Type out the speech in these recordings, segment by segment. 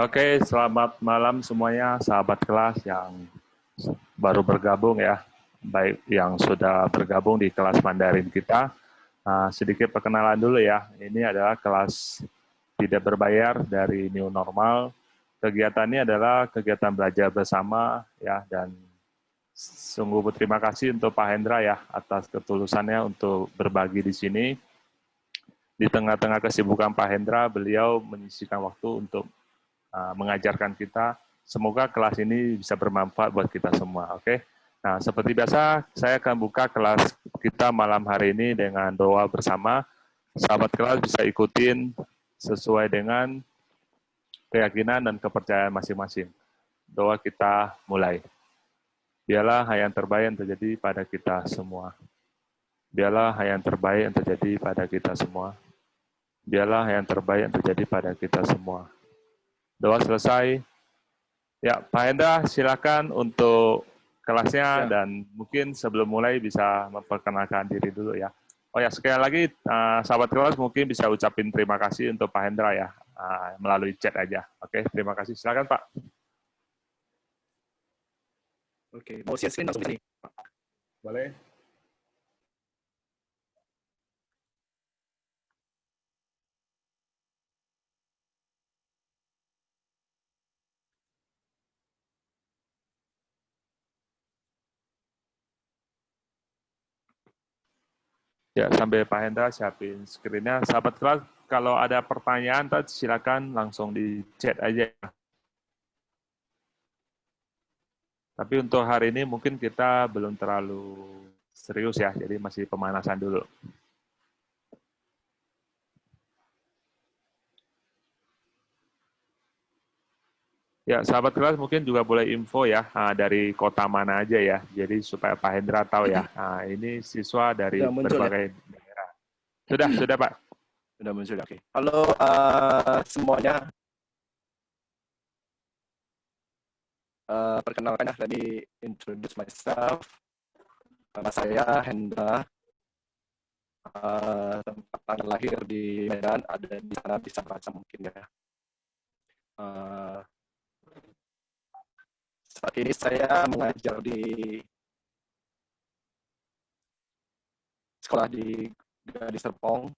Oke, selamat malam semuanya, sahabat kelas yang baru bergabung ya, baik yang sudah bergabung di kelas Mandarin kita. Sedikit perkenalan dulu ya, ini adalah kelas tidak berbayar dari New Normal. Kegiatannya adalah kegiatan belajar bersama ya, dan sungguh berterima kasih untuk Pak Hendra ya atas ketulusannya untuk berbagi di sini. Di tengah-tengah kesibukan Pak Hendra, beliau menyisihkan waktu untuk mengajarkan kita. Semoga kelas ini bisa bermanfaat buat kita semua. Oke. Nah, seperti biasa, saya akan buka kelas kita malam hari ini dengan doa bersama. Sahabat kelas bisa ikutin sesuai dengan keyakinan dan kepercayaan masing-masing. Doa kita mulai. Biarlah yang terbaik yang terjadi pada kita semua. Biarlah yang terbaik yang terjadi pada kita semua. Biarlah yang terbaik yang terjadi pada kita semua. Doa selesai. Ya, Pak Hendra, silakan untuk kelasnya Ya, dan mungkin sebelum mulai bisa memperkenalkan diri dulu ya. Oh ya, sekali lagi sahabat kelas mungkin bisa ucapin terima kasih untuk Pak Hendra ya, melalui chat aja. Oke, terima kasih. Silakan Pak. oke. Mau share screen langsung di sini. Boleh. Ya, sambil Pak Hendra siapin screen-nya. Sahabat kelas, kalau ada pertanyaan, silakan langsung di chat aja. Tapi untuk hari ini mungkin kita belum terlalu serius ya, jadi masih pemanasan dulu. Ya, sahabat kelas mungkin juga boleh info ya dari kota mana aja ya. Jadi supaya Pak Hendra tahu ya. Ini siswa dari Sudah muncul ya? berbagai daerah. Sudah Pak. Sudah muncul. Oke. Halo semuanya. Perkenalkan ya, tadi introduce myself. Nama saya Hendra. Tempat tanggal lahir di Medan, ada di sana bisa baca mungkin ya. Saat ini saya mengajar di sekolah di Gading Serpong.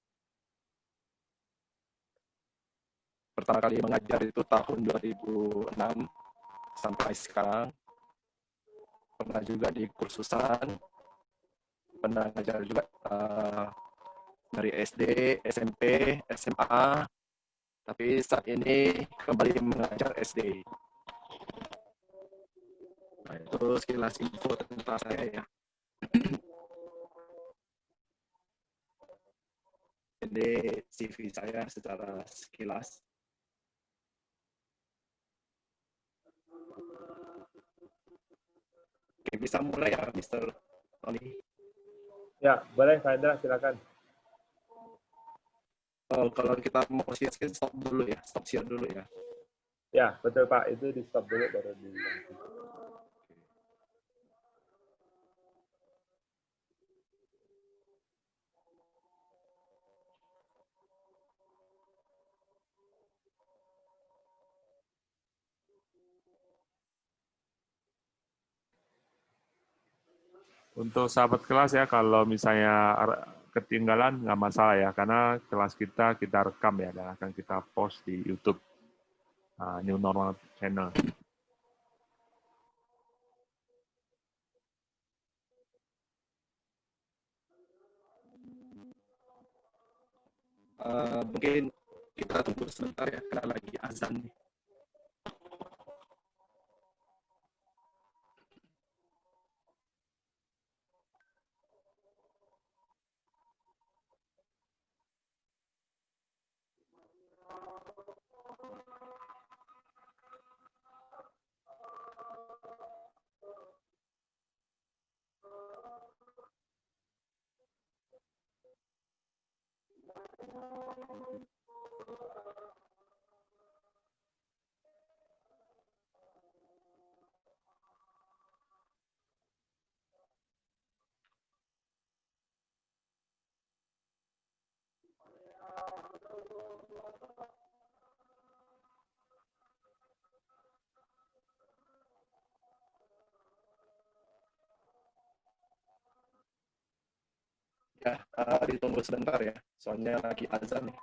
Pertama kali mengajar itu tahun 2006 sampai sekarang. Pernah juga di kursusan, pernah ngajar juga dari SD, SMP, SMA, tapi saat ini kembali mengajar SD. Nah, itu sekilas info tentang saya ya. Jadi CV saya secara sekilas. Oke, bisa mulai ya, Mr. Tony. Ya, boleh Pak Hendra, silakan. Kalau kita mau share screen, stop dulu ya, stop share dulu ya. Ya, betul Pak. Itu di stop dulu baru di. Untuk sahabat kelas ya, kalau misalnya ketinggalan nggak masalah ya, karena kelas kita rekam ya dan akan kita post di YouTube New Normal Channel. Mungkin kita tunggu sebentar ya, karena lagi azan nih. Ya, ditunggu sebentar ya, soalnya lagi azan nih.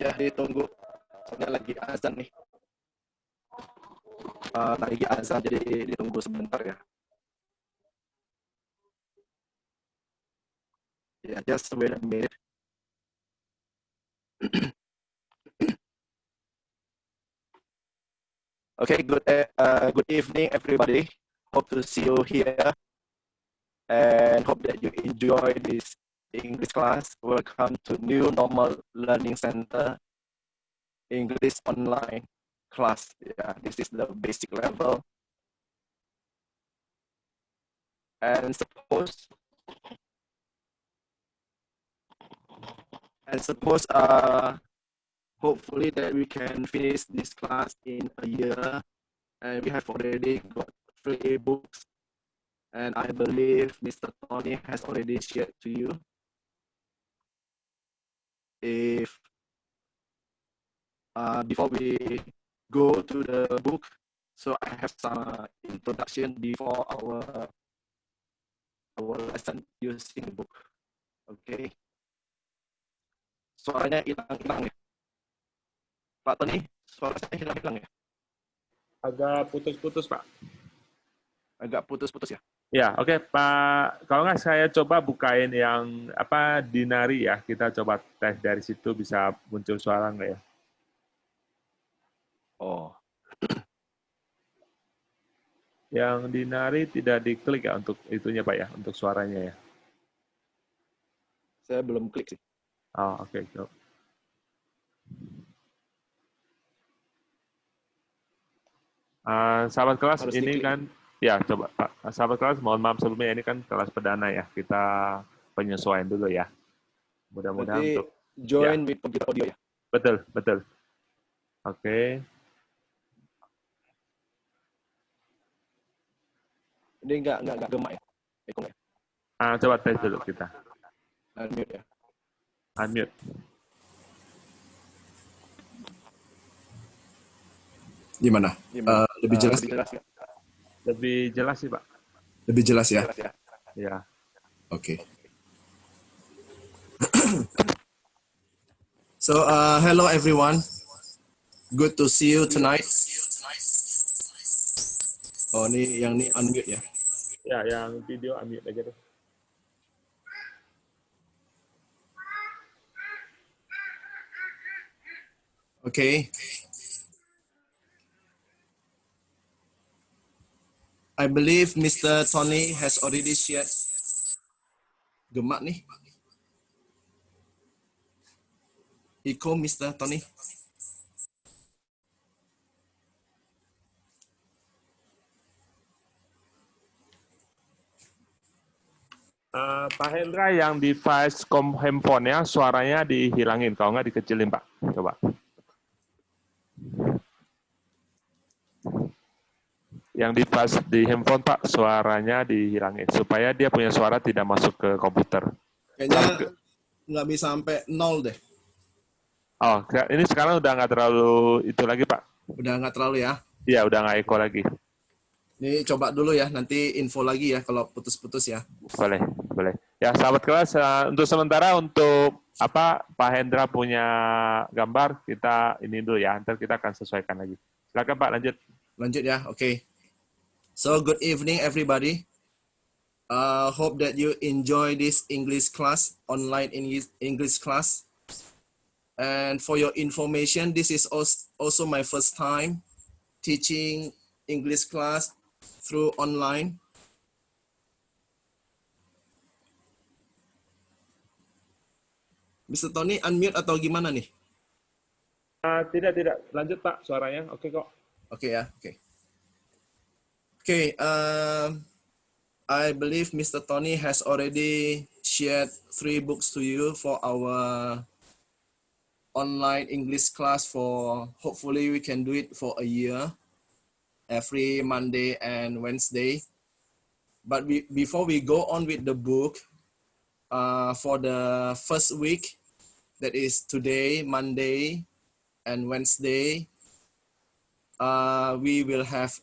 Ya, ditunggu, soalnya lagi azan nih. Lagi azan, jadi ditunggu sebentar ya. Ya, just wait a minute. Okay, good evening, everybody. Hope to see you here, and hope that you enjoy this English class. Welcome to New Normal Learning Center English online class. Yeah, this is the basic level, and suppose hopefully that we can finish this class in a year, and we have already got 3 books, and I believe Mr. Tony has already shared to you. If before we go to the book, so I have some introduction before our lesson using the book. Okay. Suaranya hilang-hilang ya, Pak Tony, suara saya hilang-hilang ya? Agak putus-putus, Pak. Agak putus-putus ya? Ya, oke, Pak. Kalau nggak saya coba bukain yang Dinari ya. Kita coba tes dari situ bisa muncul suara nggak ya? Oh. Yang Dinari tidak diklik ya untuk itunya, Pak ya, untuk suaranya ya. Saya belum klik sih. Oh, oke. Sahabat kelas, Harus ini diklik. kan, ya coba Pak. Sahabat kelas, mohon maaf sebelumnya, ini kan kelas perdana ya. Kita penyesuaian dulu ya. Mudah-mudahan Berarti untuk join ya. with computer audio ya? Betul, betul. Oke. Ini nggak gemak ya? Ekor ya? Coba tes dulu kita. Unmute ya? Unmute. Gimana? Lebih jelas? Lebih jelas ya? Lebih jelas sih, Pak. Lebih jelas ya? Jelas ya? Ya. Oke. So, hello everyone. Good to see you tonight. Oh, ini yang ini unmute ya? Ya, yang video unmute aja deh. Okay. I believe Mr. Tony has already shared. Gemak nih. Iko, Mr. Tony. Pak Hendra, yang device handphone-nya suaranya dihilangin, kalau nggak dikecilin, Pak. Coba. Yang device di handphone, Pak, suaranya dihilangin supaya dia punya suara tidak masuk ke komputer. Kayaknya nggak bisa sampai 0 deh. Oh, ini sekarang udah nggak terlalu itu lagi, Pak. Udah nggak terlalu ya? Iya, udah nggak echo lagi. Ini coba dulu ya, nanti info lagi ya kalau putus-putus ya. Boleh, boleh. Ya, sahabat kelas, untuk sementara untuk Pak Hendra punya gambar, kita ini dulu ya, nanti kita akan sesuaikan lagi. Silakan Pak, lanjut. Lanjut ya, oke. So, good evening everybody. Hope that you enjoy this English class, online English class. And for your information, this is also my first time teaching English class through online. Mr. Tony, unmute atau gimana nih? Tidak. Lanjut Pak, suaranya. Oke kok. Oke ya, oke. Oke, I believe Mr. Tony has already shared 3 books to you for our online English class for, hopefully we can do it for a year, every Monday and Wednesday. But before we go on with the book, for the first week, that is today, Monday and Wednesday, we will have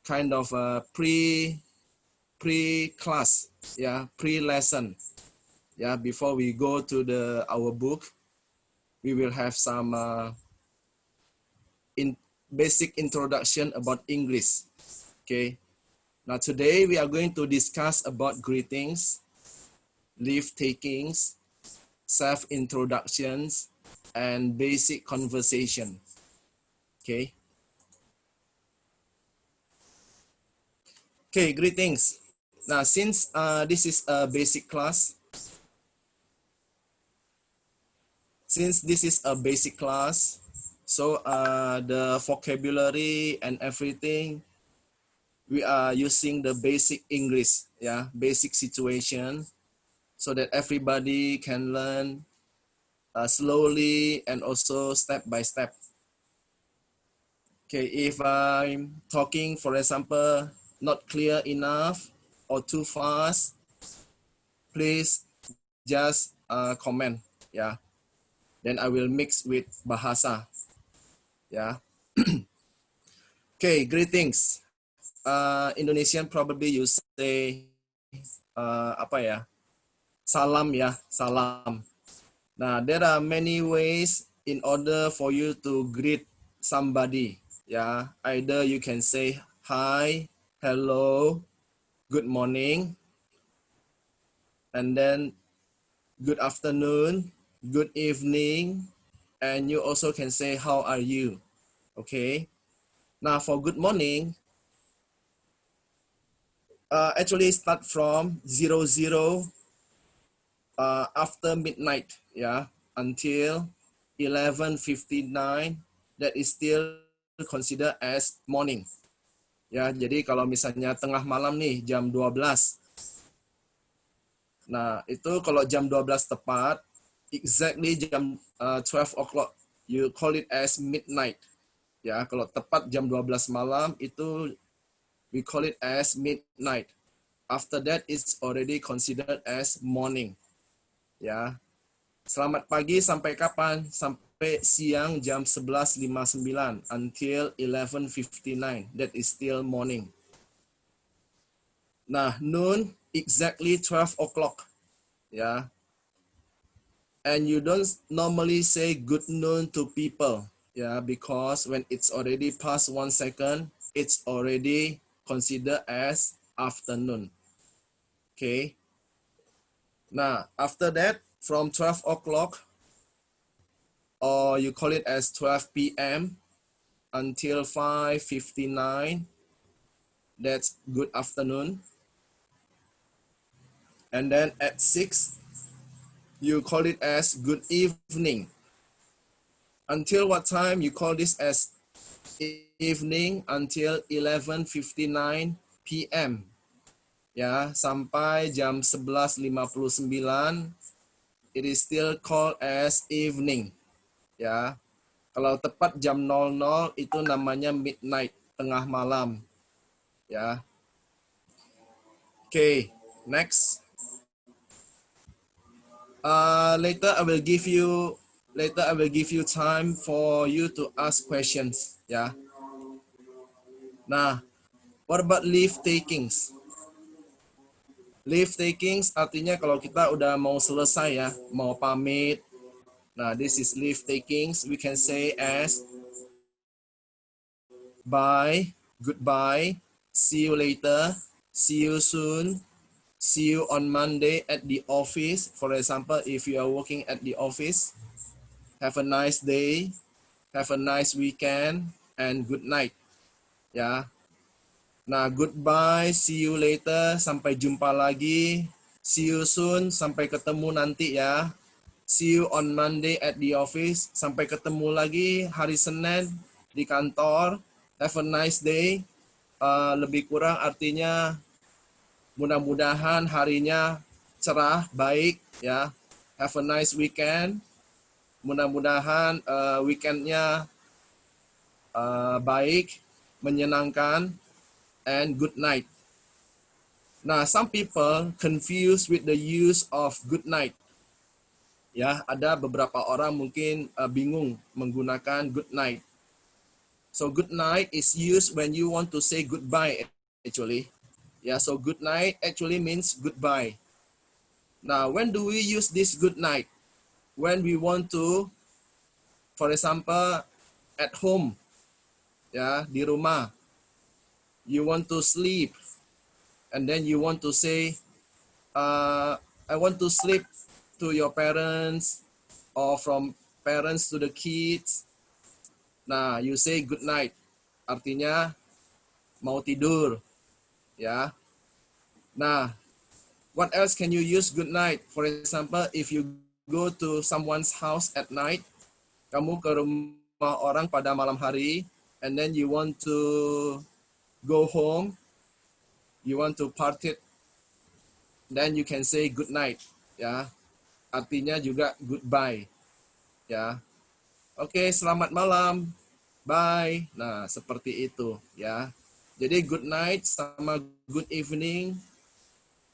kind of a pre-class, yeah, pre-lesson. Yeah, before we go to our book, we will have some basic introduction about English. Okay. Now today we are going to discuss about greetings, leave takings, self-introductions, and basic conversation. Okay. Okay, greetings. Now, since this is a basic class, so the vocabulary and everything, we are using the basic English, yeah, basic situation, so that everybody can learn slowly and also step by step. Okay, if I'm talking, for example, not clear enough or too fast, please just comment, yeah. Then I will mix with bahasa, yeah. Okay, greetings. Indonesian probably you say apa ya? Salam ya, salam. Now there are many ways in order for you to greet somebody. Yeah, either you can say hi, hello, good morning, and then good afternoon, good evening, and you also can say how are you. Okay. Now for good morning, actually start from 00 after midnight, yeah, until 11:59. That is still considered as morning. Ya, jadi kalau misalnya tengah malam nih jam 12. Nah, itu kalau jam 12 tepat, exactly jam 12 o'clock, you call it as midnight. Ya, kalau tepat jam 12 malam itu we call it as midnight. After that it's already considered as morning. Ya. Selamat pagi sampai kapan? Sampai siang jam 11:59 until 11:59. That is still morning. Nah, noon exactly 12 o'clock. Yeah. And you don't normally say good noon to people. Yeah, because when it's already past 1 second, it's already considered as afternoon. Okay. Now, after that, from 12 o'clock, or you call it as 12 p.m. until 5:59, that's good afternoon. And then at 6, you call it as good evening. Until what time you call this as evening? Until 11:59 p.m. Ya, sampai jam 11:59, it is still called as evening. Ya, kalau tepat jam 00 itu namanya midnight, tengah malam. Ya. Okay, next. Later I will give you time for you to ask questions. Ya. Nah, what about leave takings? Leave takings artinya kalau kita udah mau selesai ya, mau pamit. Nah, this is leave takings. We can say as bye, goodbye, see you later, see you soon, see you on Monday at the office. For example, if you are working at the office, have a nice day, have a nice weekend, and good night. Ya. Nah, goodbye, see you later, sampai jumpa lagi, see you soon, sampai ketemu nanti ya. See you on Monday at the office. Sampai ketemu lagi hari Senin di kantor. Have a nice day. Lebih kurang artinya Mudah-mudahan harinya cerah, baik, ya. Have a nice weekend. Mudah-mudahan weekendnya baik, menyenangkan, and good night. Nah, some people confused with the use of good night. Ya, ada beberapa orang mungkin bingung menggunakan good night. So good night is used when you want to say goodbye actually. Yeah, so good night actually means goodbye. Now, when do we use this good night? When we want to, for example, at home, ya, di rumah, you want to sleep, and then you want to say, I want to sleep to your parents, or from parents to the kids. Nah, you say good night. Artinya mau tidur, ya. Nah, what else can you use good night? For example, if you go to someone's house at night, kamu ke rumah orang pada malam hari, and then you want to go home, you want to party, then you can say good night, ya. Artinya juga goodbye, ya. Oke, selamat malam, bye. Nah, seperti itu, ya. Jadi good night sama good evening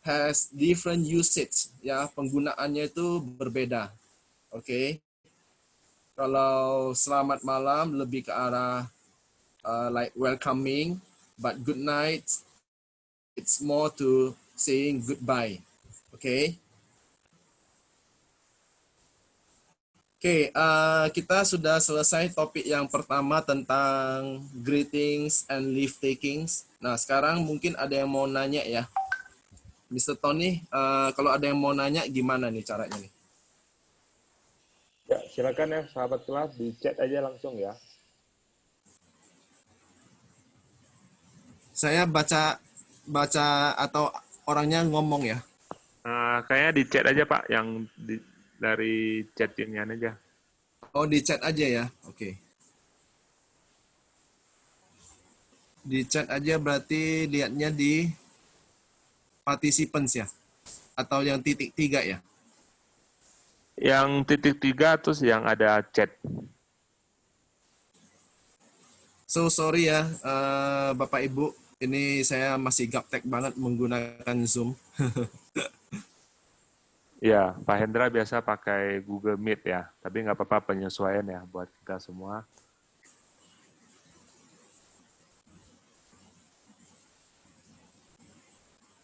has different usage, ya. Penggunaannya itu berbeda, oke. Kalau selamat malam lebih ke arah like welcoming, but good night it's more to saying goodbye. Okay. Oke, kita sudah selesai topik yang pertama tentang greetings and leave takings. Nah, sekarang mungkin ada yang mau nanya ya. Mr. Tony, kalau ada yang mau nanya gimana nih caranya nih? Ya, silakan ya sahabat kelas, di chat aja langsung ya. Saya baca atau orangnya ngomong ya? Kayaknya di chat aja Pak, yang dari chat ini aja. Oh, di chat aja ya? Oke. Di chat aja berarti lihatnya di participants ya? Atau yang titik 3 ya? Yang titik 3 terus yang ada chat. So sorry ya, Bapak Ibu. Ini saya masih gaptek banget menggunakan Zoom. Ya, Pak Hendra biasa pakai Google Meet ya, tapi nggak apa-apa, penyesuaian ya buat kita semua.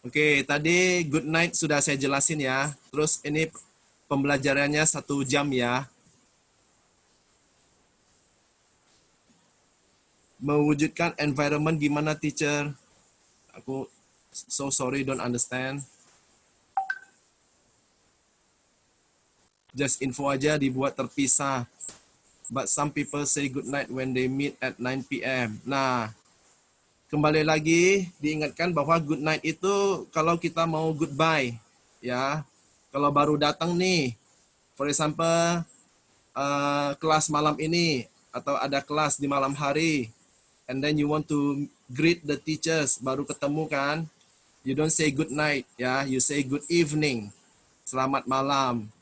Oke, tadi good night sudah saya jelasin ya. Terus ini pembelajarannya 1 jam ya. Mewujudkan environment gimana teacher? Aku so sorry, don't understand. Just info aja dibuat terpisah. But some people say good night when they meet at 9 p.m. Nah, kembali lagi diingatkan bahwa good night itu kalau kita mau goodbye, ya. Kalau baru datang nih, for example, kelas malam ini atau ada kelas di malam hari, and then you want to greet the teachers, baru ketemu kan, you don't say good night, ya, you say good evening, selamat malam.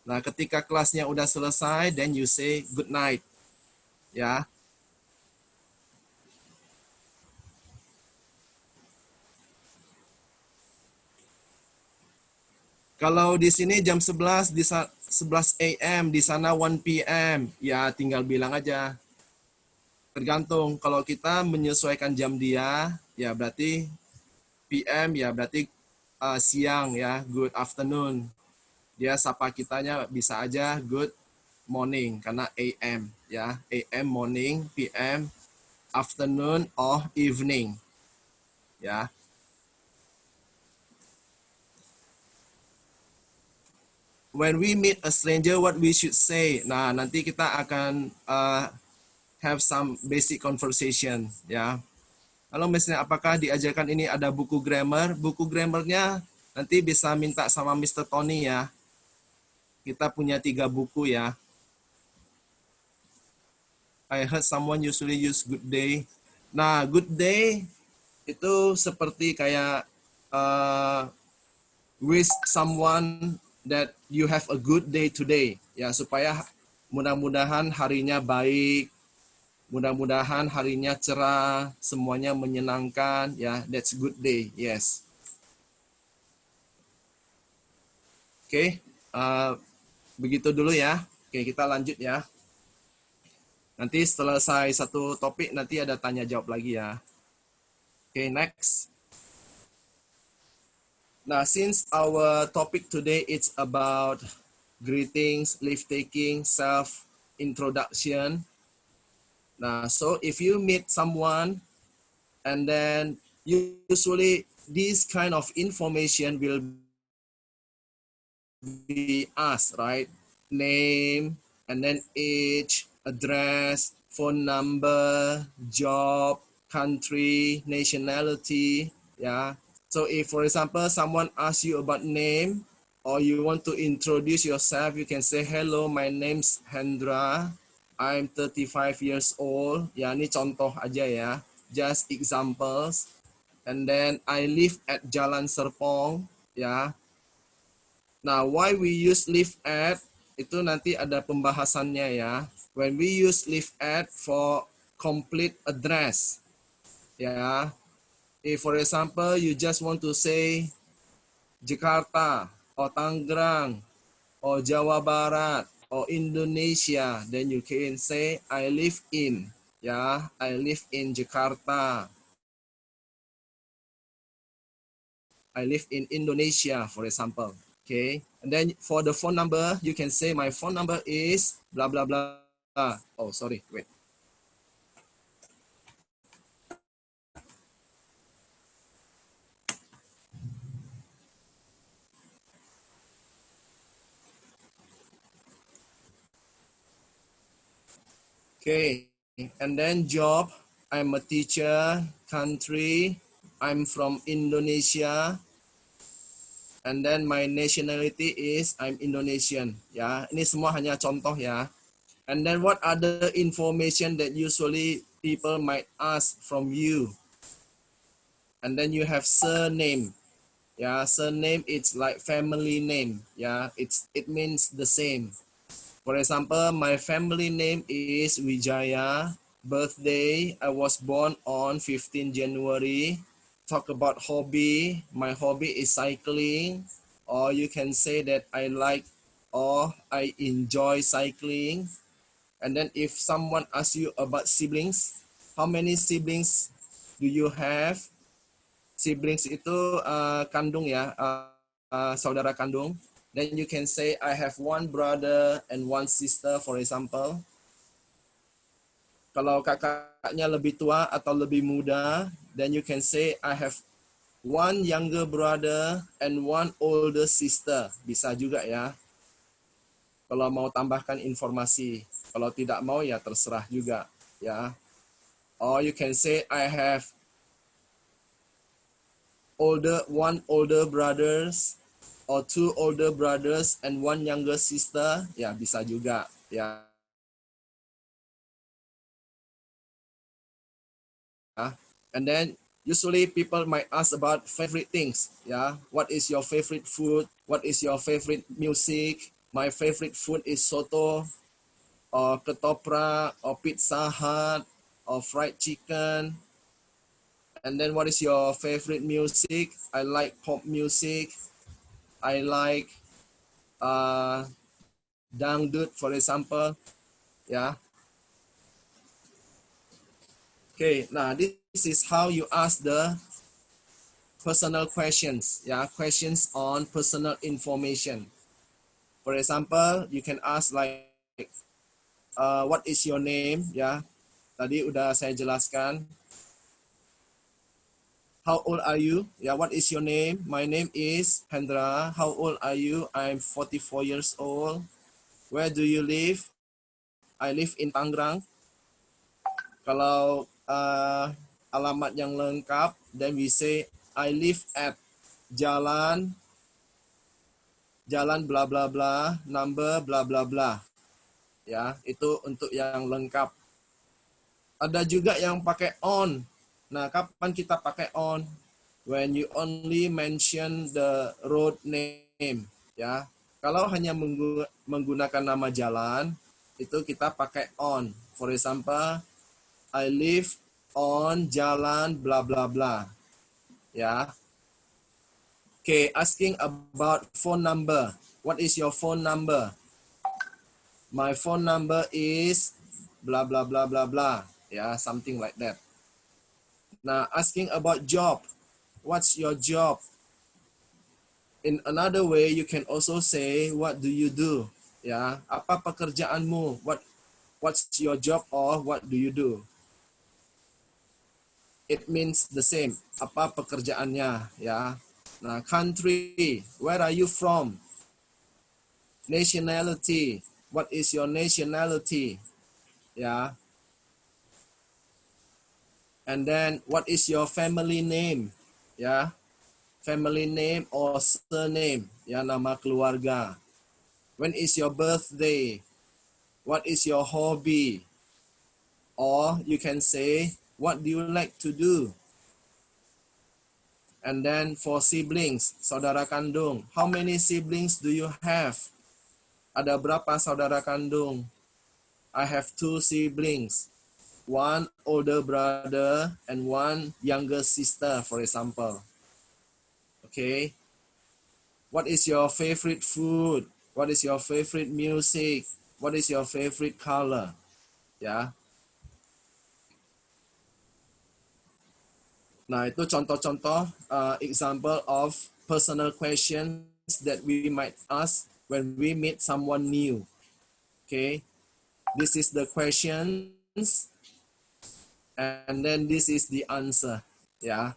Nah, ketika kelasnya udah selesai, then you say good night, ya. Kalau di sini jam 11 di 11 AM, di sana 1 PM, ya tinggal bilang aja. Tergantung, kalau kita menyesuaikan jam dia, ya berarti PM, ya berarti siang ya, good afternoon. Dia sapa kitanya bisa aja good morning karena AM ya, AM morning, PM afternoon or evening ya. When we meet a stranger, what we should say? Nah, nanti kita akan have some basic conversation ya. Kalau misalnya apakah diajarkan ini ada buku grammar? Buku grammarnya nanti bisa minta sama Mr. Tony ya. Kita punya 3 buku ya. I heard someone usually use good day. Nah, good day itu seperti kayak wish someone that you have a good day today. Ya, supaya mudah-mudahan harinya baik, mudah-mudahan harinya cerah, semuanya menyenangkan. Ya, that's good day. Yes. Oke, begitu dulu ya. Oke, kita lanjut ya. Nanti selesai satu topik, nanti ada tanya jawab lagi ya. Okay, next. Now, since our topic today is about greetings, leave taking, self introduction. Now, so if you meet someone and then usually this kind of information will be asked, right? Name, and then age, address, phone number, job, country, nationality, yeah. So if, for example, someone asks you about name or you want to introduce yourself, you can say, hello, my name's Hendra. I'm 35 years old. Ya, ini contoh aja ya. Just examples. And then I live at Jalan Serpong, ya. Nah, why we use live at, itu nanti ada pembahasannya ya. When we use live at for complete address, ya. If for example, you just want to say Jakarta, or Tangerang, or Jawa Barat, or Indonesia, then you can say, I live in, ya. I live in Jakarta. I live in Indonesia, for example. Okay, and then for the phone number, you can say my phone number is blah, blah, blah. Oh, sorry, wait. Okay, and then job, I'm a teacher, country, I'm from Indonesia, and then my nationality is I'm Indonesian. Ya, ini semua hanya contoh ya. And then what other information that usually people might ask from you? And then you have surname. Yeah, surname it's like family name. Yeah, it means the same. For example, my family name is Wijaya. Birthday, I was born on 15 January. Talk about hobby. My hobby is cycling. Or you can say that I like or I enjoy cycling. And then if someone asks you about siblings, how many siblings do you have? Siblings itu kandung ya, saudara kandung. Then you can say I have one brother and one sister, for example. Kalau kakaknya lebih tua atau lebih muda, then you can say I have one younger brother and one older sister. Bisa juga ya. Kalau mau tambahkan informasi. Kalau tidak mau ya terserah juga ya. Or you can say I have one older brothers or two older brothers and one younger sister. Ya, bisa juga ya. And then usually people might ask about favorite things. Yeah, what is your favorite food? What is your favorite music? My favorite food is soto, or ketoprak, or Pizza Hut, or fried chicken. And then what is your favorite music? I like pop music. I like dangdut, for example. Yeah. Okay, now this is how you ask the personal questions. Yeah, questions on personal information. For example, you can ask like, what is your name? Ya, tadi udah saya jelaskan. How old are you? Ya, what is your name? My name is Hendra. How old are you? I'm 44 years old. Where do you live? I live in Tangerang. Kalau alamat yang lengkap, then we say I live at jalan bla bla bla, number bla bla bla. Ya, itu untuk yang lengkap. Ada juga yang pakai on. Nah, kapan kita pakai on? when you only mention the road name, ya. Kalau hanya menggunakan nama jalan, itu kita pakai on. For example, I live on jalan bla bla bla, ya. Okay, asking about phone number. What is your phone number? My phone number is blah blah blah blah blah. Yeah, something like that. Now, asking about job. What's your job? In another way, you can also say, what do you do? Ya, apa pekerjaanmu? What's your job or what do you do? It means the same. Apa pekerjaannya? Ya. Nah, country. Where are you from? Nationality. What is your nationality? Ya. And then, what is your family name? Ya. Family name or surname. Ya, nama keluarga. When is your birthday? What is your hobby? Or you can say, what do you like to do? And then for siblings, saudara kandung. How many siblings do you have? Ada berapa saudara kandung? I have 2 siblings. One older brother and one younger sister, for example. Okay. What is your favorite food? What is your favorite music? What is your favorite color? Ya. Nah, itu contoh-contoh example of personal questions that we might ask when we meet someone new. Okay. This is the questions and then this is the answer. Ya.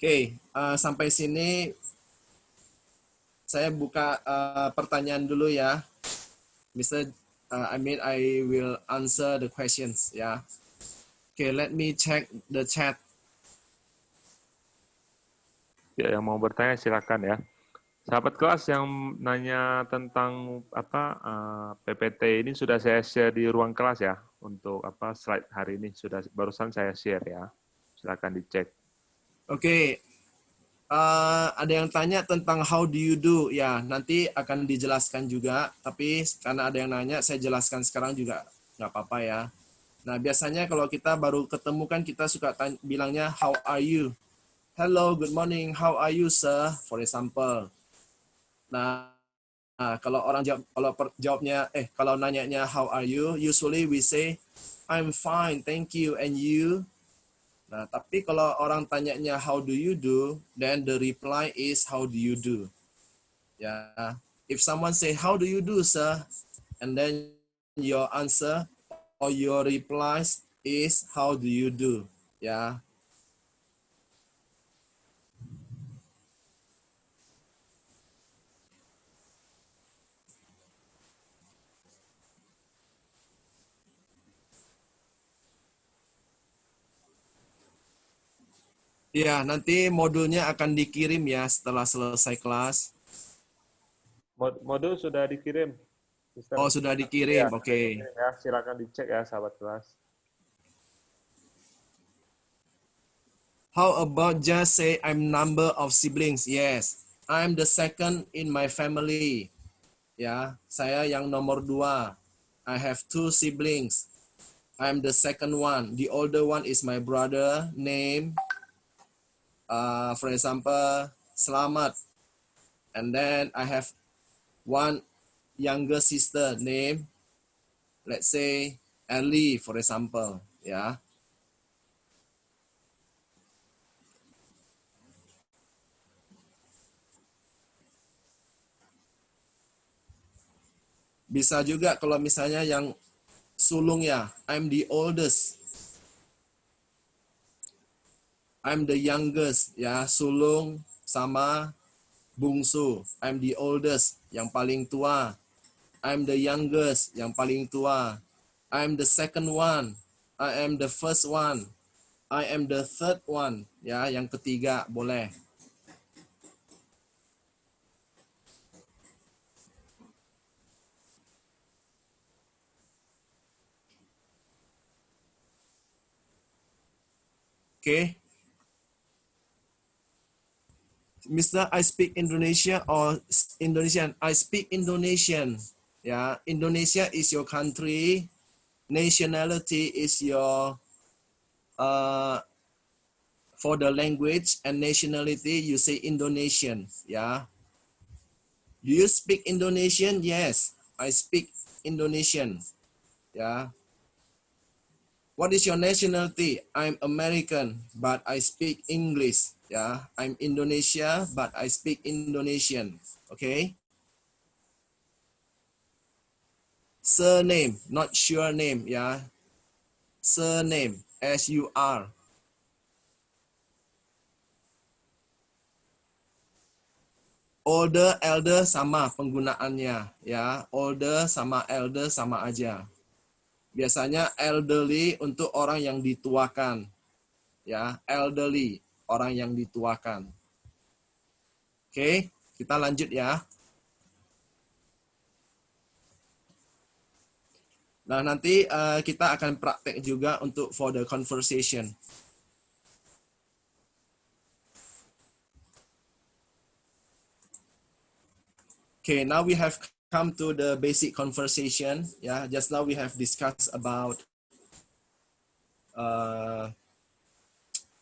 Oke, sampai sini saya buka pertanyaan dulu ya. Mr. I will answer the questions ya. Okay, let me check the chat. Ya, yang mau bertanya silakan ya. Sahabat kelas yang nanya tentang PPT ini sudah saya share di ruang kelas ya untuk slide hari ini sudah barusan saya share ya. Silakan dicek. Oke, ada yang tanya tentang how do you do ya, nanti akan dijelaskan juga, tapi karena ada yang nanya saya jelaskan sekarang juga nggak apa-apa ya. Nah, biasanya kalau kita baru ketemu kan kita suka bilangnya how are you? Hello, good morning, how are you sir? For example. Nah, kalau orang kalau nanyanya how are you, usually we say I'm fine, thank you, and you. Nah, tapi kalau orang tanyanya how do you do, then the reply is how do you do. Ya, if someone say how do you do, sir, and then your answer or your replies is how do you do. Ya. Ya, nanti modulnya akan dikirim ya setelah selesai kelas. Modul sudah dikirim. Mister. Oh, sudah dikirim. Ya, Oke. ya, silakan dicek ya sahabat kelas. How about just say I'm number of siblings? Yes, I'm the second in my family. Ya, saya yang nomor 2. I have 2 siblings. I'm the second one. The older one is my brother. Name, for example, Slamet. And then I have one younger sister. Name, let's say Ellie, for example. Ya. Bisa juga kalau misalnya yang sulung ya, I'm the oldest. I'm the youngest, ya, sulung sama bungsu. I'm the oldest, yang paling tua. I'm the youngest, yang paling tua. I'm the second one. I am the first one. I am the third one, ya, yang ketiga boleh. Oke. Mr. I speak Indonesia or Indonesian. I speak Indonesian. Yeah, Indonesia is your country. Nationality is your for the language, and nationality you say Indonesian. Yeah. Do you speak Indonesian? Yes, I speak Indonesian. Yeah. What is your nationality? I'm American, but I speak English. Yeah. I'm Indonesia, but I speak Indonesian. Okay. Surname, not sure name. Yeah. Surname, S-U-R. Older, elder sama penggunaannya. Ya. Older sama elder sama aja. Biasanya elderly untuk orang yang dituakan. Ya, elderly, orang yang dituakan. Oke, kita lanjut ya. Nah, nanti kita akan praktek juga untuk for the conversation. Okay, now we have come to the basic conversation. Yeah, just now we have discussed about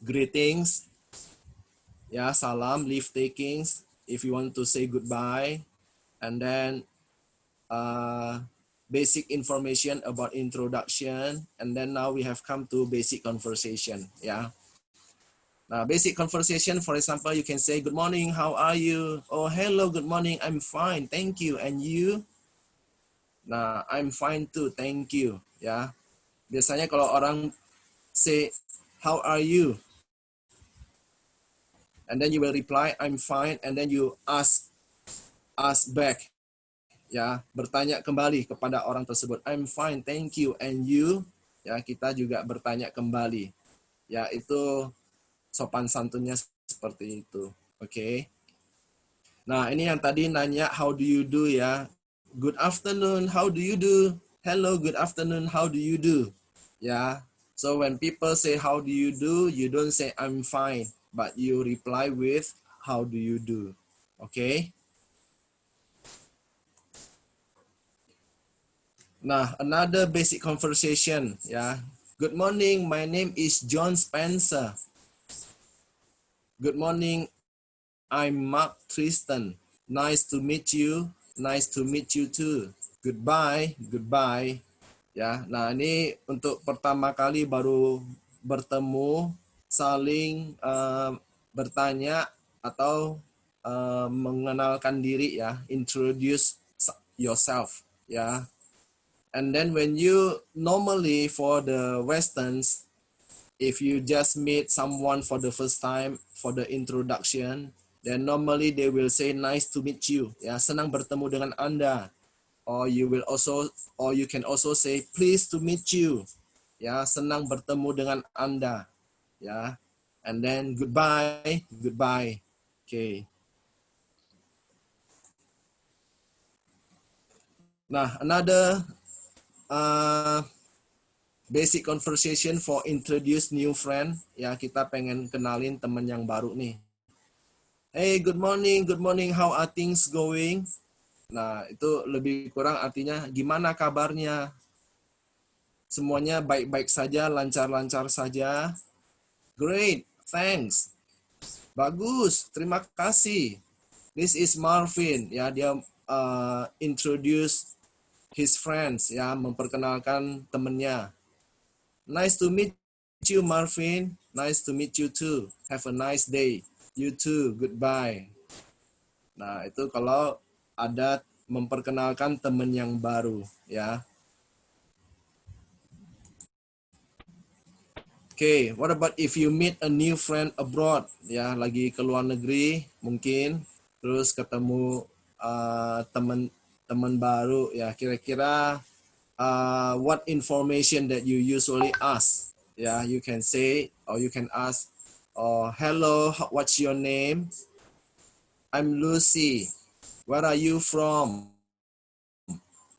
greetings. Yeah, salam, leave takings. If you want to say goodbye, and then basic information about introduction, and then now we have come to basic conversation. Yeah. Now, basic conversation, for example, you can say, good morning, how are you? Oh, hello, good morning, I'm fine, thank you. And you? Nah, I'm fine too, thank you. Ya. Biasanya kalau orang say, how are you? And then you will reply, I'm fine. And then you ask back. Ya, bertanya kembali kepada orang tersebut, I'm fine, thank you. And you? Ya, kita juga bertanya kembali. Ya, itu sopan santunnya seperti itu. Oke. Okay. Nah, ini yang tadi nanya how do you do ya. Good afternoon, how do you do? Hello, good afternoon, how do you do? Ya. So when people say how do you do, you don't say I'm fine, but you reply with how do you do. Oke. Okay. Nah, another basic conversation ya. Good morning, my name is John Spencer. Good morning, I'm Mark Tristan. Nice to meet you. Nice to meet you too. Goodbye. Goodbye. Ya, nah ini untuk pertama kali baru bertemu, saling bertanya atau mengenalkan diri ya. Introduce yourself ya. And then when you normally for the Westerns, if you just meet someone for the first time for the introduction, then normally they will say nice to meet you. Ya, senang bertemu dengan Anda. Or you can also say pleased to meet you. Ya, senang bertemu dengan Anda. Ya. And then goodbye, goodbye. Okay. Nah, another basic conversation for introduce new friend. Ya, kita pengen kenalin teman yang baru nih. Hey, good morning, how are things going? Nah, itu lebih kurang artinya gimana kabarnya? Semuanya baik-baik saja, lancar-lancar saja. Great, thanks. Bagus, terima kasih. This is Marvin. Ya, dia introduce his friends, ya, memperkenalkan temannya. Nice to meet you, Marvin. Nice to meet you too. Have a nice day. You too. Goodbye. Nah, itu kalau ada memperkenalkan teman yang baru, ya. Okay, what about if you meet a new friend abroad, ya, lagi ke luar negeri mungkin, terus ketemu teman baru, ya, kira-kira what information that you usually ask? Yeah, you can say or you can ask, hello, what's your name? I'm Lucy. Where are you from?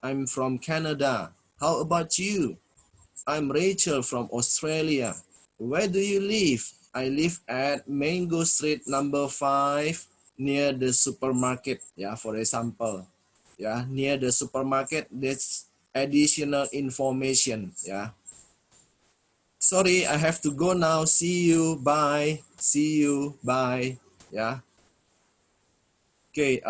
I'm from Canada. How about you? I'm Rachel from Australia. Where do you live? I live at Mango Street number 5, near the supermarket. Yeah, for example. Yeah, near the supermarket, that's additional information. Yeah. Sorry, I have to go now. See you. Bye. See you. Bye. Ya. Oke.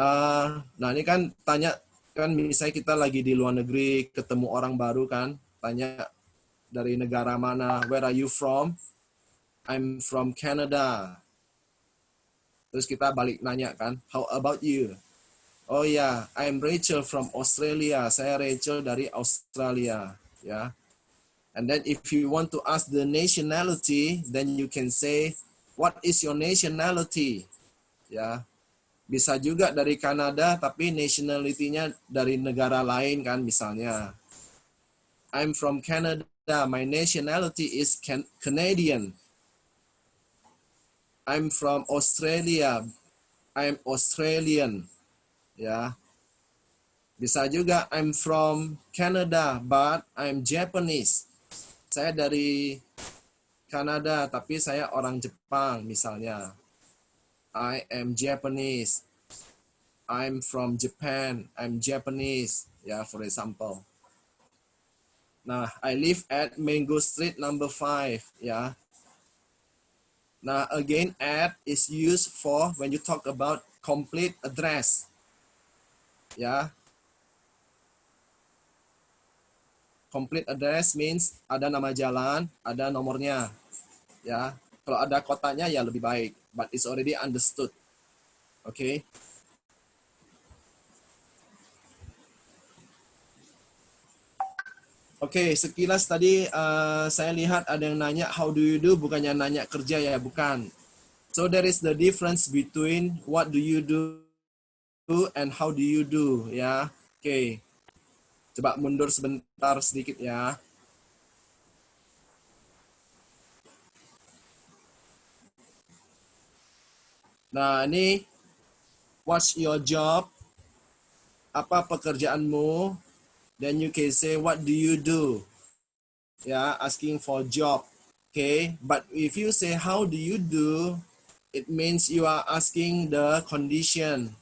Nah ini kan tanya kan misalnya kita lagi di luar negeri ketemu orang baru kan, tanya dari negara mana. Where are you from? I'm from Canada. Terus kita balik nanya kan, how about you? Oh ya, I'm Rachel from Australia. Saya Rachel dari Australia. Ya. And then if you want to ask the nationality, then you can say, what is your nationality? Ya, bisa juga dari Kanada, tapi nationality-nya dari negara lain kan, misalnya. I'm from Canada, my nationality is Canadian. I'm from Australia, I'm Australian. Ya, bisa juga I'm from Canada, but I'm Japanese. Saya dari Kanada, tapi saya orang Jepang, misalnya. I am Japanese. I'm from Japan. I'm Japanese. Yeah, for example. Nah, I live at Mango Street number 5. Yeah. Now, again, at is used for when you talk about complete address. Yeah. Complete address means ada nama jalan, ada nomornya. Ya, kalau ada kotanya ya lebih baik, but it's already understood. Okay. Oke, sekilas tadi saya lihat ada yang nanya how do you do, bukannya nanya kerja ya, bukan. So there is the difference between what do you do and how do you do, ya. Oke. Coba mundur sebentar sedikit ya. Nah, ini what's your job? Apa pekerjaanmu? Then you can say what do you do? Ya, asking for job. Okay, but if you say how do you do, it means you are asking the condition.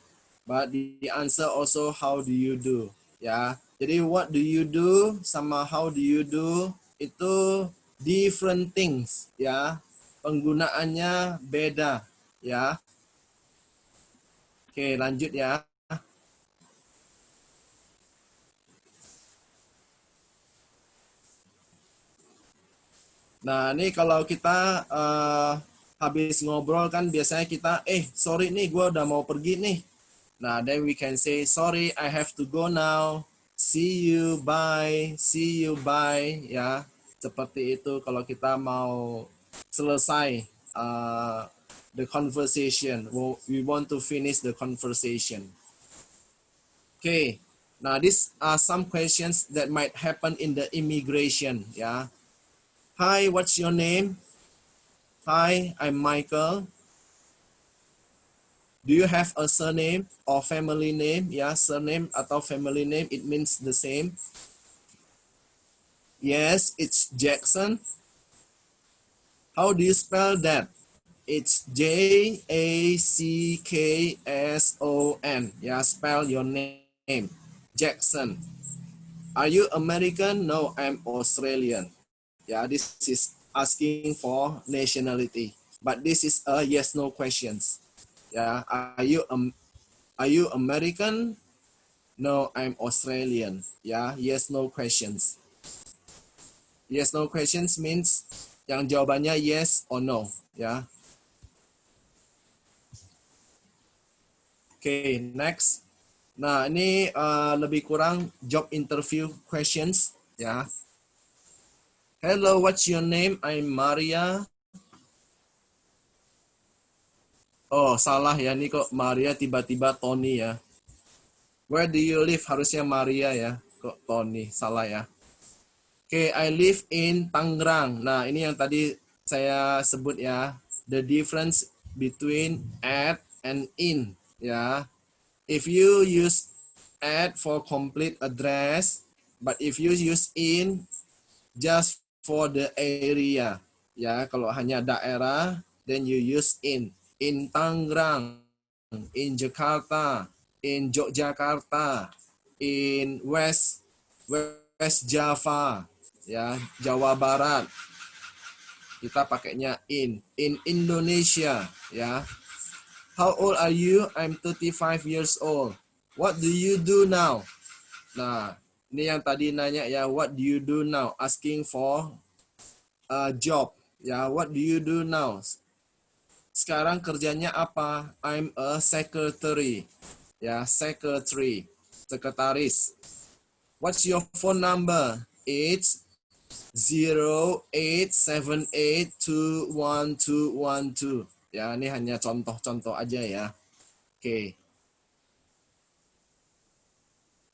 But the answer also how do you do? Ya. Jadi what do you do sama how do you do itu different things, ya. Penggunaannya beda, ya. Oke, lanjut ya. Nah, ini kalau kita habis ngobrol kan biasanya kita, sorry nih gue udah mau pergi nih. Nah, then we can say, sorry, I have to go now. See you, bye. See you, bye. Ya, seperti itu kalau kita mau selesai the conversation. We want to finish the conversation. Okay. Now, these are some questions that might happen in the immigration. Ya. Hi, what's your name? Hi, I'm Michael. Do you have a surname or family name? Ya, surname atau family name, it means the same. Yes, it's Jackson. How do you spell that? It's Jackson. Ya, spell your name. Jackson. Are you American? No, I'm Australian. Ya, this is asking for nationality. But this is a yes/no questions. Yeah, are you American? No, I'm Australian. Yeah, yes/no questions. Yes/no questions means yang jawabannya yes or no. Ya. Okay, next. Nah, ini lebih kurang job interview questions. Ya. Hello, what's your name? I'm Maria. Oh, salah ya. Ini kok Maria tiba-tiba Tony ya. Where do you live? Harusnya Maria ya. Kok Tony? Salah ya. Oke, I live in Tangerang. Nah, ini yang tadi saya sebut ya. The difference between at and in. Ya. If you use at for complete address, but if you use in just for the area. Ya, kalau hanya daerah, then you use in. In Tangerang. in Jakarta, in Yogyakarta, in West Java, ya, Jawa Barat. Kita pakainya in Indonesia, ya. How old are you? I'm 35 years old. What do you do now? Nah, ini yang tadi nanya ya, what do you do now? Asking for a job. Ya, what do you do now? Sekarang kerjanya apa? I'm a secretary. Ya, secretary. Sekretaris. What's your phone number? It's 0878211212. Ya, ini hanya contoh-contoh aja ya. Oke.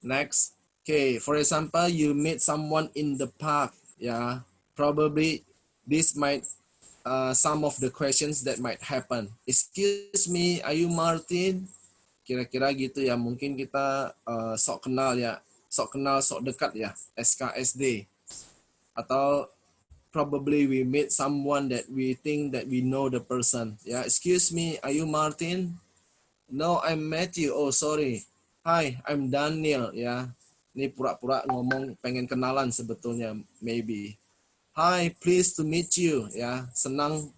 Next. Okay, for example, you meet someone in the park. Yeah, probably this might some of the questions that might happen. Excuse me, are you Martin? Kira-kira gitu ya. Mungkin kita sok kenal ya, sok kenal, sok dekat ya. SKSD. Atau probably we meet someone that we think that we know the person. Yeah, excuse me, are you Martin? No, I'm Matthew. Oh, sorry. Hi, I'm Daniel. Ya, ini pura-pura ngomong pengen kenalan sebetulnya, maybe. Hi, pleased to meet you. Ya, senang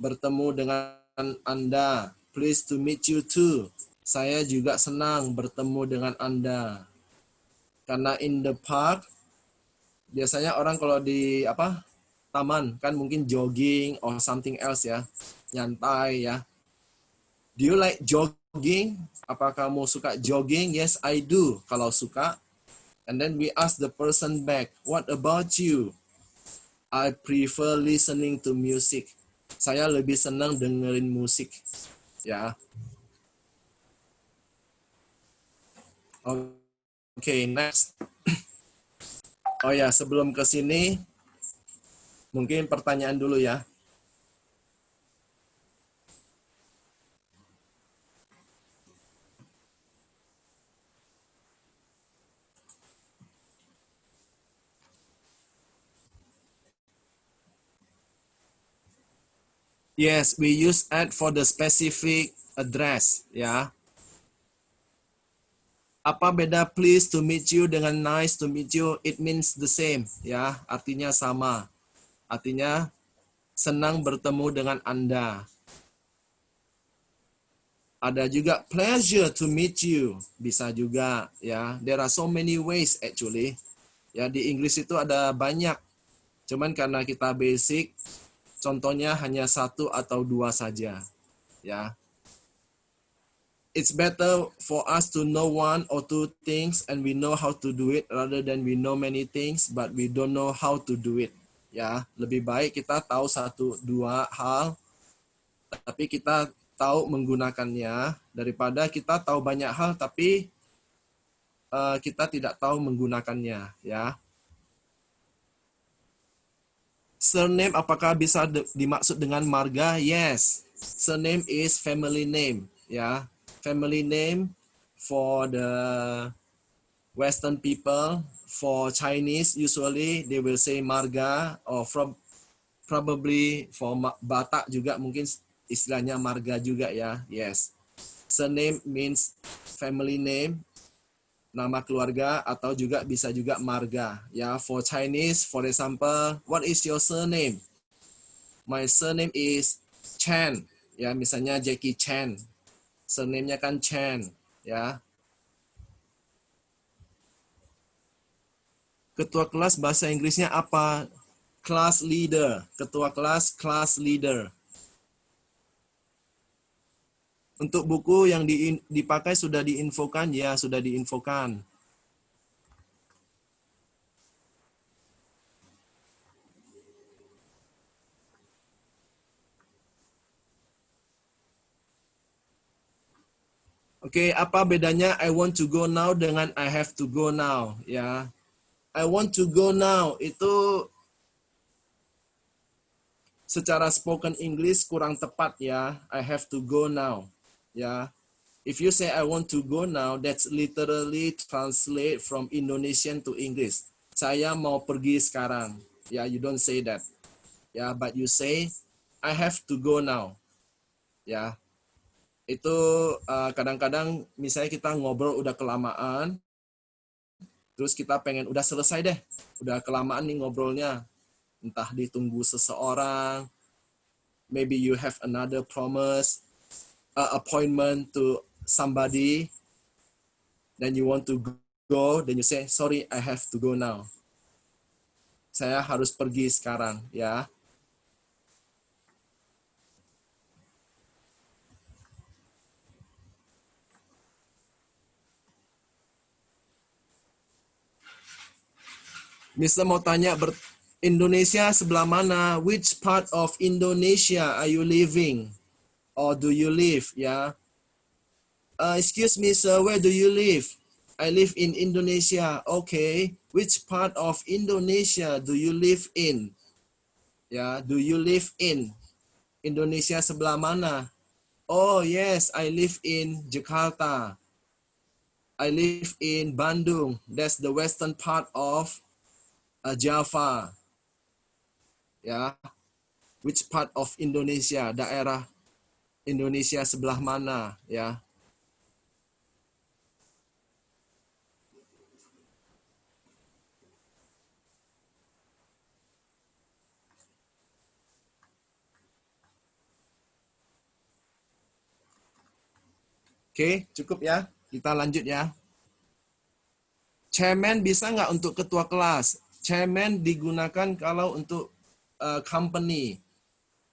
bertemu dengan Anda. Pleased to meet you too. Saya juga senang bertemu dengan Anda. Karena in the park, biasanya orang kalau di taman kan mungkin jogging or something else ya, nyantai ya. Do you like jogging? Apa kamu suka jogging? Yes, I do. Kalau suka. And then we ask the person back, what about you? I prefer listening to music. Saya lebih senang dengerin musik. Ya. Okay, next. Oh ya, sebelum ke sini, mungkin pertanyaan dulu ya. Yes, we use at for the specific address, ya. Apa beda pleased to meet you dengan nice to meet you? It means the same, ya. Artinya sama. Artinya senang bertemu dengan Anda. Ada juga pleasure to meet you, bisa juga, ya. There are so many ways actually. Ya, di Inggris itu ada banyak. Cuman karena kita basic, contohnya hanya satu atau dua saja, ya. It's better for us to know one or two things and we know how to do it rather than we know many things but we don't know how to do it. Ya, lebih baik kita tahu satu dua hal tapi kita tahu menggunakannya daripada kita tahu banyak hal tapi kita tidak tahu menggunakannya, ya. Surname apakah bisa dimaksud dengan marga? Yes. Surname is family name, ya. Family name for the Western people. For Chinese, usually they will say marga, or from probably for Batak juga mungkin istilahnya marga juga ya. Yes. Surname means family name, nama keluarga, atau juga bisa juga marga. Ya, for Chinese, for example, what is your surname? My surname is Chan. Ya, misalnya Jackie Chan. Surname-nya kan Chan, ya. Ketua kelas bahasa Inggrisnya apa? Class leader. Ketua kelas, class leader. Untuk buku yang dipakai sudah diinfokan? Ya, sudah diinfokan. Oke, apa bedanya I want to go now dengan I have to go now? Ya, I want to go now itu secara spoken English kurang tepat ya. I have to go now. Ya, if you say I want to go now, that's literally translate from Indonesian to English. Saya mau pergi sekarang. Ya, you don't say that. Ya, but you say I have to go now. Ya. itu kadang-kadang misalnya kita ngobrol udah kelamaan, terus kita pengen udah selesai deh, udah kelamaan nih ngobrolnya, entah ditunggu seseorang, maybe you have another promise, appointment to somebody, then you want to go, then you say, sorry, I have to go now. Saya harus pergi sekarang, ya. Mister mau tanya, Indonesia sebelah mana? Which part of Indonesia are you living? Or do you live? Ya. Excuse me, sir, where do you live? I live in Indonesia. Okay. Which part of Indonesia do you live in? Ya, do you live in? Indonesia sebelah mana? Oh, yes, I live in Jakarta. I live in Bandung. That's the western part of Java. Ya. Which part of Indonesia? Daerah Indonesia sebelah mana, ya? Oke, cukup ya. Kita lanjut ya. Chairman bisa nggak untuk ketua kelas? Chairman digunakan kalau untuk company.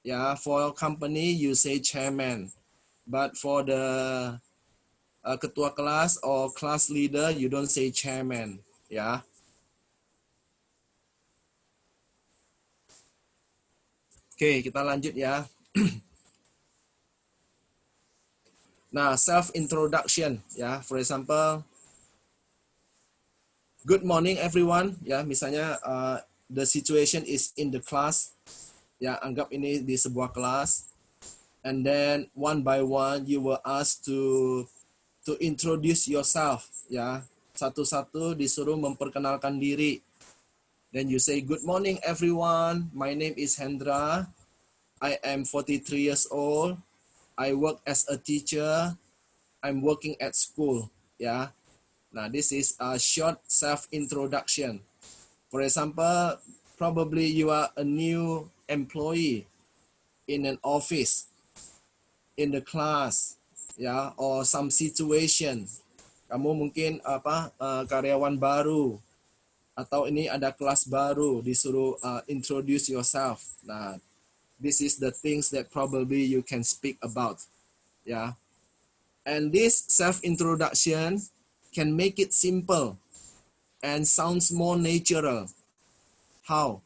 Ya, for company you say chairman. But for the ketua kelas or class leader you don't say chairman. Ya. Oke, kita lanjut ya. Nah, self introduction ya. For example, good morning everyone. Ya, misalnya the situation is in the class. Ya, anggap ini di sebuah kelas. And then one by one you will ask to introduce yourself. Ya, satu-satu disuruh memperkenalkan diri. Then you say, good morning everyone. My name is Hendra. I am 43 years old. I work as a teacher. I'm working at school. Ya. Now, this is a short self-introduction. For example, probably you are a new employee in an office, in the class, ya, or some situation. Kamu mungkin karyawan baru, atau ini ada kelas baru, disuruh introduce yourself. Nah, this is the things that probably you can speak about. Ya. And this self-introduction can make it simple and sounds more natural. How?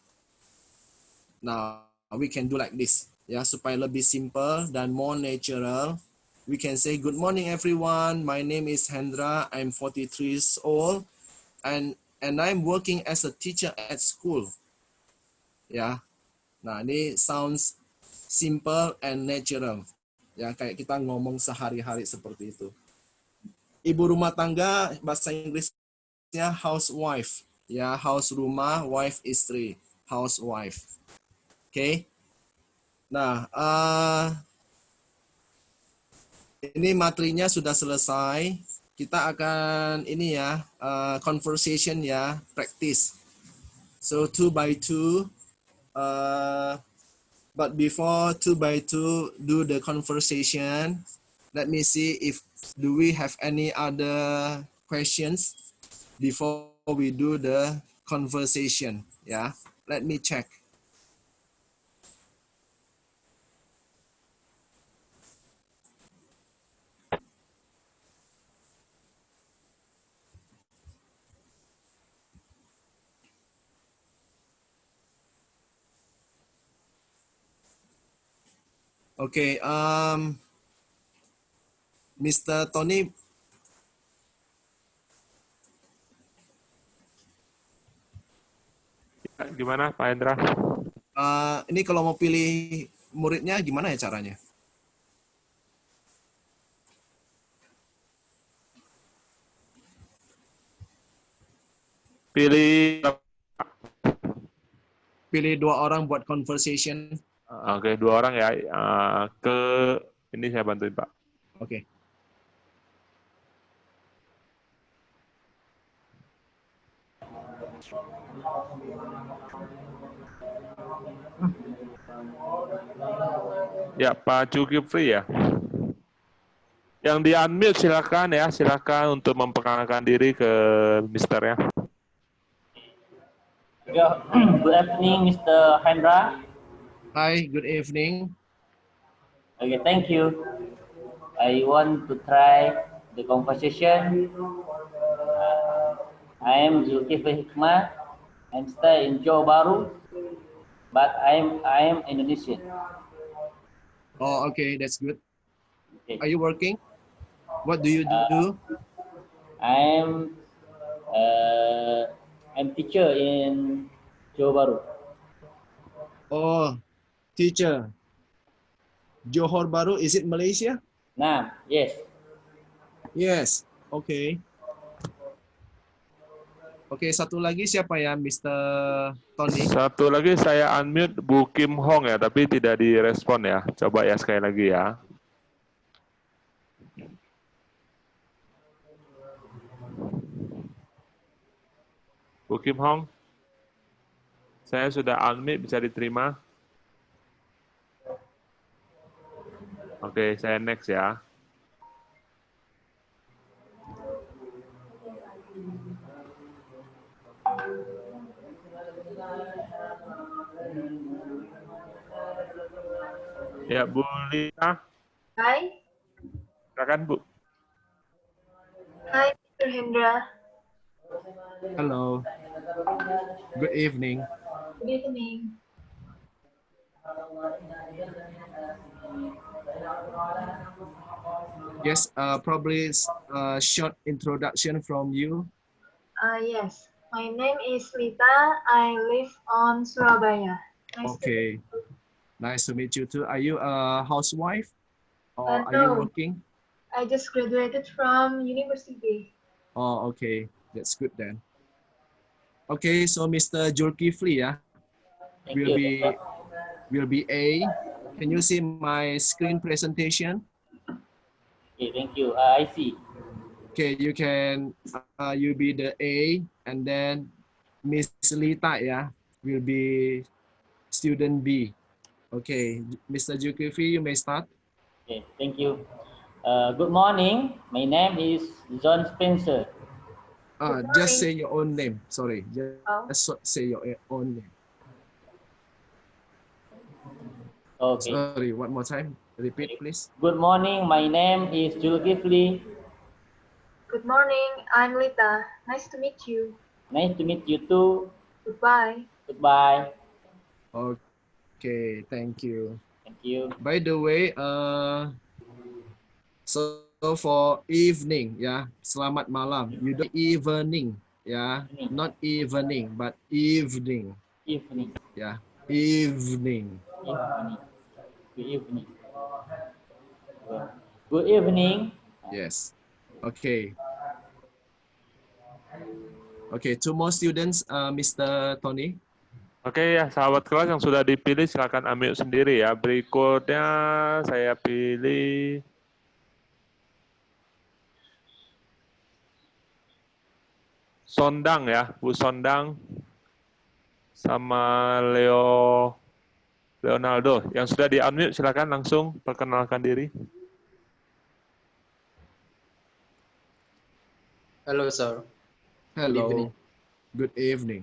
Now, we can do like this. Ya, supaya lebih simple dan more natural. We can say, good morning everyone. My name is Hendra. I'm 43 years old. And I'm working as a teacher at school. Ya. Nah, ini sounds simple and natural. Ya, kayak kita ngomong sehari-hari seperti itu. Ibu rumah tangga, bahasa Inggrisnya housewife. Ya, house rumah, wife istri. Housewife. Oke. Nah, ini materinya sudah selesai. Kita akan ini ya, conversation ya, practice. So 2 by 2. But before 2 by 2 do the conversation, let me see if do we have any other questions before we do the conversation. Yeah, let me check. Okay, Mr. Tony. Gimana Pak Hendra? Ini kalau mau pilih muridnya gimana ya caranya? Pilih 2 orang buat conversation. Oke, 2 orang ya. Ini saya bantuin Pak. Okay. Ya, Pak Zulkifli ya. Yang di unmute silakan ya, silakan untuk memperkenalkan diri ke Mister ya. Good evening, Mr. Hendra. Hi, good evening. Okay, thank you. I want to try the conversation. I am Zulkifli Hikmah. I'm stay in Johor Bahru, but I am Indonesian. Oh, okay, that's good. Okay. Are you working? What do you do? I'm I'm teacher in Johor Bahru. Oh, teacher. Johor Bahru, is it Malaysia? Nah, yes. Yes. Okay. Oke, satu lagi siapa ya, Mr. Tony? Satu lagi saya unmute Bu Kim Hong ya, tapi tidak direspon ya. Coba ya sekali lagi ya. Bu Kim Hong, saya sudah unmute, bisa diterima? Oke, saya next ya. Ya, Bu Lina, Hi. silakan Bu. Hi, Mr. Hendra. Halo. Good evening. Good evening. Yes, probably a short introduction from you. Yes, my name is Lita. I live on Surabaya. Okay. Nice to meet you too. Are you a housewife or are you No, working? I just graduated from university. Oh, okay. That's good then. Okay, so Mr. Zulkifli, yeah, Thank will you. be A. Can you see my screen presentation? Okay, thank you. I see. Okay, you can you be the A, and then Miss Lita, yeah, will be student B. Okay, Mr. Zulkifli, you may start. Okay, thank you. Good morning. My name is John Spencer. Good Just morning. say your own name. Sorry, Oh, just say your own name. Okay. Sorry, one more time. Repeat, please. Good morning. My name is Zulkifli. good morning. I'm Lita. Nice to meet you. Nice to meet you too. Goodbye. Goodbye. Okay, thank you. Thank you. By the way, so for evening, yeah, selamat malam. You do evening, yeah, not evening, but evening, Evening. yeah, evening. Evening. Good evening. Good evening. Yes. Okay. Okay, two more students, Mr. Tony. Oke ya, sahabat kelas yang sudah dipilih silakan unmute sendiri ya. Berikutnya saya pilih Sondang ya, Bu Sondang sama Leonardo. Yang sudah di unmute silakan langsung perkenalkan diri. Hello, sir. Hello. evening. Good evening.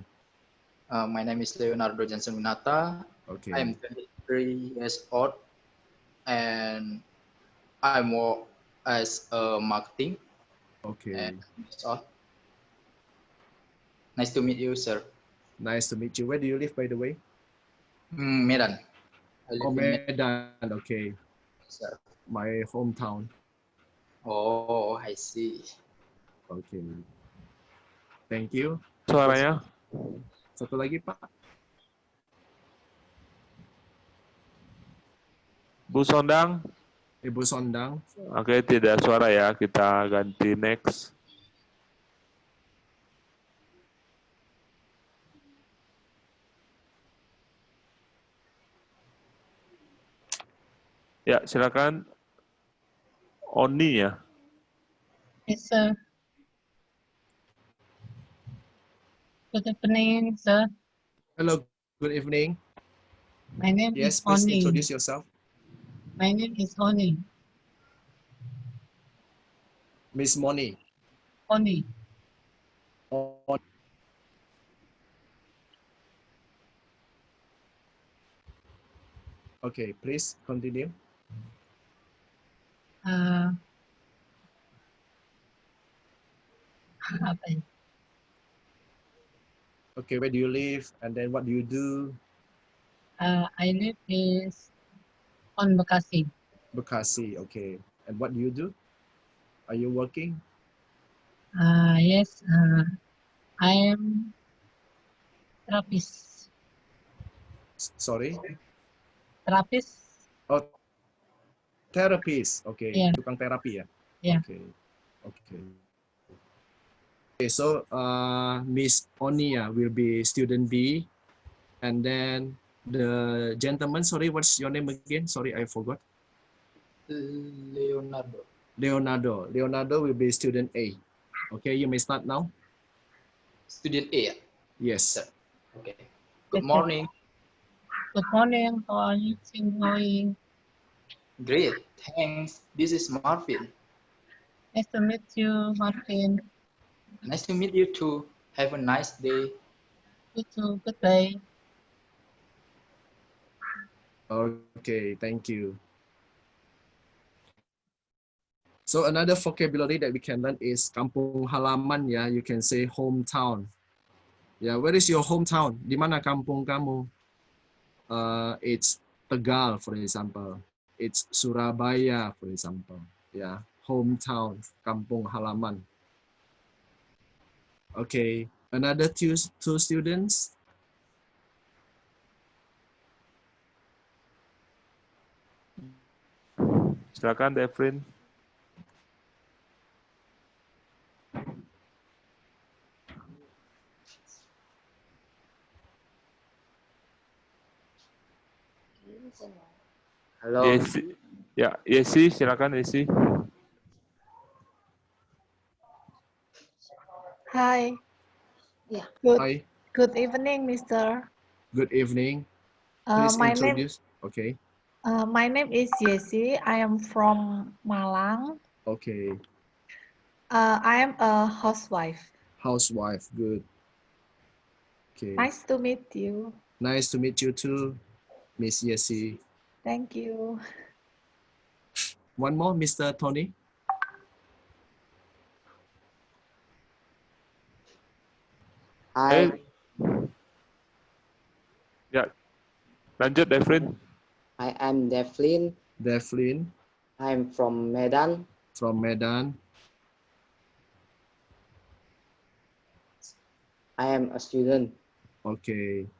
My name is Leonardo Johnson Winata. Okay. I'm 23 years old and I work as a marketing. Okay. And that's all. Nice to meet you, sir. Nice to meet you. Where do you live, by the way? Medan. I live Oh, in Medan, Medan. Okay. sir. My hometown. Oh, I see. Okay. Thank you. Suaranya. Satu lagi, Pak. Bu Sondang. Ibu Sondang. Oke, tidak suara ya. Kita ganti next. Ya, silakan. Oni ya. Yes, sir. Good evening, sir. Hello, good evening. My name Yes, is please Oni. introduce yourself. My name is Oni. Miss Moni. Oni. Okay, please continue. Apa ya? Okay, where do you live? And then what do you do? I live is on Bekasi. Bekasi, okay. And what do you do? Are you working? Yes, I am therapist. Sorry? Therapist. Oh, therapist. Okay, Yeah. tukang terapi ya? Yeah. Okay, okay. Okay, so Miss Onia will be student B, and then the gentleman, sorry, what's your name again? Sorry, I forgot. Leonardo. Leonardo. Leonardo will be student A. Okay, you may start now. Student A. Yes. Okay. Good Okay. morning. Good morning. How are you going? Great. Thanks. This is Marvin. Nice to meet you, Martin. Nice to meet you too. Have a nice day. You too. Good day. Okay, thank you. So another vocabulary that we can learn is kampung halaman. Yeah, you can say hometown. Yeah, where is your hometown? Di mana kampung kamu? It's Tegal, for example. It's Surabaya, for example. Yeah, hometown, kampung halaman. Okay, another two students. Silakan Devlin. Halo. Yesi. Ya, Yesi, silakan Yesi. Hi. Yeah. Hi. Good evening, Mr. Good evening. Please My name introduce. Okay. my name is Yesi. I am from Malang. Okay. I am a housewife. Housewife. Good. Okay. Nice to meet you. Nice to meet you too, Miss Yesi. Thank you. One more, Mr. Tony. Hi, Ya, lanjut Devlin. I am Devlin. Devlin. I am from Medan. From Medan. I am a student. Okay.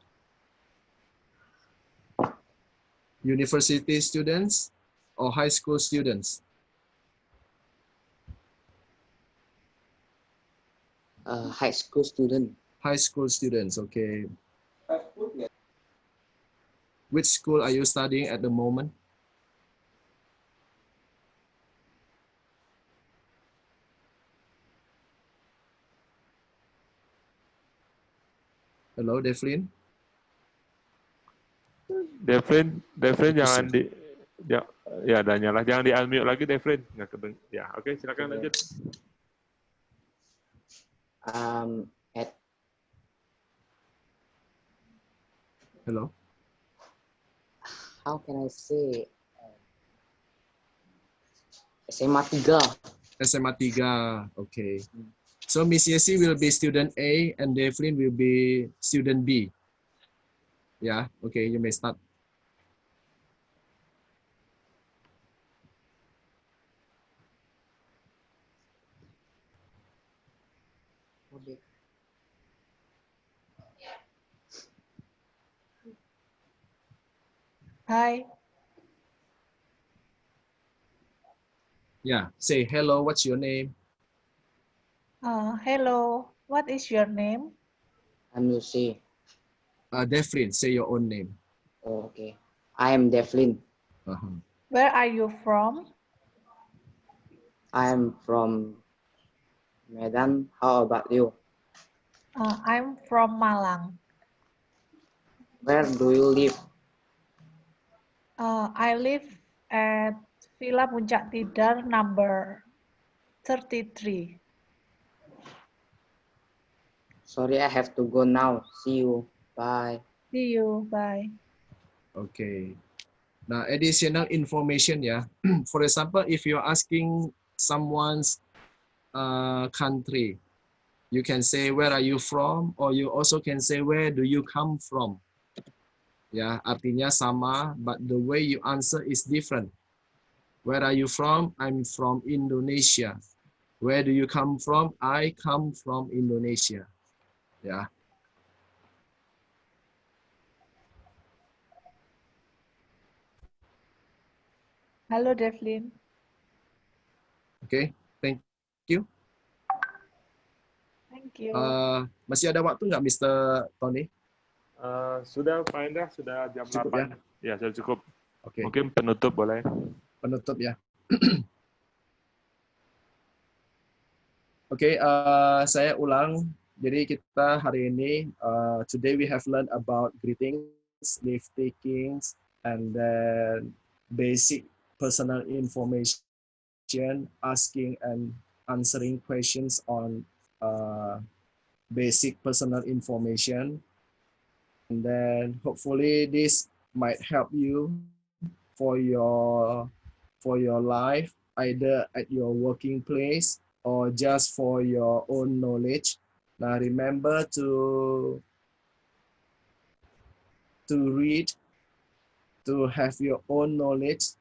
University students or high school students? High school student. High school students, okay. Which school are you studying at the moment? Hello, Devlin. Devlin jangan di ya dan nyala, jangan di unmute lagi Devlin. Nggak kedeng. Ya, oke, silakan lanjut. At Hello. how can I say? SMA 3. SMA 3, okay. So Miss Yesi will be student A and Devlin will be student B. Yeah, okay, you may start. Hi. Yeah, say hello, what's your name? Hello. What is your name? I'm Lucy. Devlin, say your own name. Oh, okay. I am Devlin. Uh-huh. Where are you from? I'm from Medan. How about you? I'm from Malang. Where do you live? I live at Villa Puncak Tidar number 33. Sorry, I have to go now. See you. Bye. See you. Bye. Okay. Now, additional information, yeah. For example, if you're asking someone's country, you can say, where are you from? Or you also can say, where do you come from? Ya, artinya sama, but the way you answer is different. Where are you from? I'm from Indonesia. Where do you come from? I come from Indonesia. Ya. Halo, Devlin. Oke, thank you. Thank you. Masih ada waktu nggak, Mr. Tony? Sudah, Pak Indra, sudah jam Cukup 8. Ya, sudah cukup. Oke. Mungkin penutup boleh. Penutup ya. Oke, saya ulang. Jadi kita hari ini, today we have learned about greetings, leave takings, and then basic personal information, asking and answering questions on basic personal information. And then hopefully this might help you for your life, either at your working place or just for your own knowledge. Now remember to read, to have your own knowledge,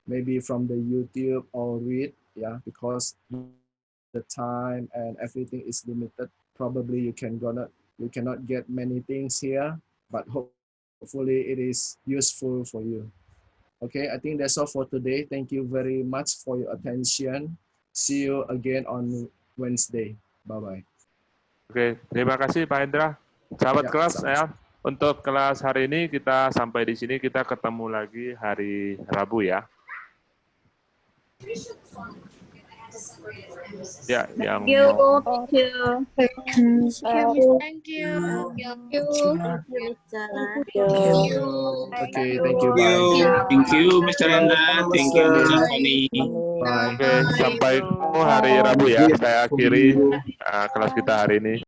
maybe from the YouTube or read, yeah, because the time and everything is limited. Probably you cannot get many things here, but hopefully it is useful for you. Okay, I think that's all for today. Thank you very much for your attention. See you again on Wednesday. Bye-bye. Oke, terima kasih Pak Indra. Sahabat Ya, kelas, sama-sama. ya, untuk kelas hari ini kita sampai di sini. Kita ketemu lagi hari Rabu ya. Ya, yang mau- Thank you. Thank you. Okay, thank you. Bye. Thank you, Mr. Rendra. Thank you, Mr. Tony. Bye. Oke, sampai ketemu hari Rabu ya. Saya akhiri kelas kita hari ini.